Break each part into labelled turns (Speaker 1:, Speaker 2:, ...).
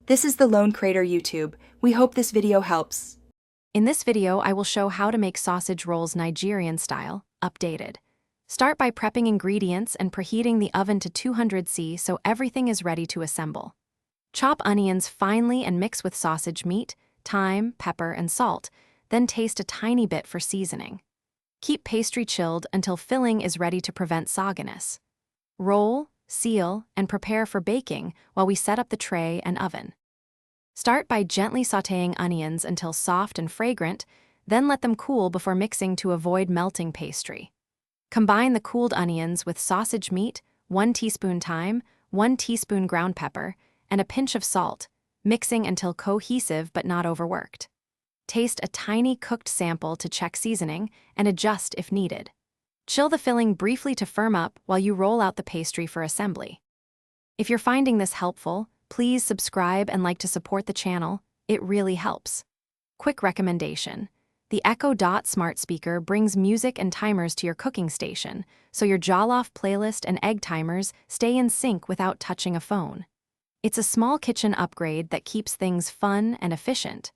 Speaker 1: This is the Lone Crater YouTube. We hope this video helps.
Speaker 2: In this video, I will show how to make sausage rolls Nigerian style, updated. Start by prepping ingredients and preheating the oven to 200°C so everything is ready to assemble. Chop onions finely and mix with sausage meat, thyme, pepper, and salt, then taste a tiny bit for seasoning. Keep pastry chilled until filling is ready to prevent sogginess. Roll, seal, and prepare for baking while we set up the tray and oven. Start by gently sautéing onions until soft and fragrant, then let them cool before mixing to avoid melting pastry. Combine the cooled onions with sausage meat, 1 teaspoon thyme, 1 teaspoon ground pepper, and a pinch of salt, mixing until cohesive but not overworked. Taste a tiny cooked sample to check seasoning and adjust if needed. Chill the filling briefly to firm up while you roll out the pastry for assembly. If you're finding this helpful, please subscribe and like to support the channel. It really helps. Quick recommendation: the Echo Dot smart speaker brings music and timers to your cooking station, so your jollof playlist and egg timers stay in sync without touching a phone. It's a small kitchen upgrade that keeps things fun and efficient.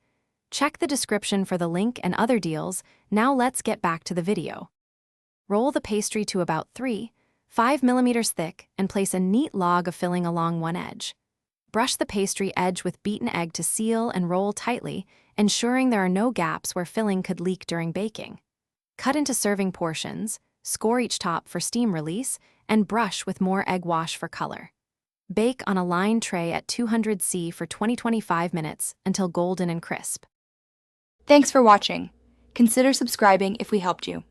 Speaker 2: Check the description for the link and other deals. Now let's get back to the video. Roll the pastry to about 3-5 millimeters thick and place a neat log of filling along one edge. Brush the pastry edge with beaten egg to seal and roll tightly, ensuring there are no gaps where filling could leak during baking. Cut into serving portions, score each top for steam release, and brush with more egg wash for color. Bake on a lined tray at 200°C for 20-25 minutes until golden and crisp.
Speaker 1: Thanks for watching. Consider subscribing if we helped you.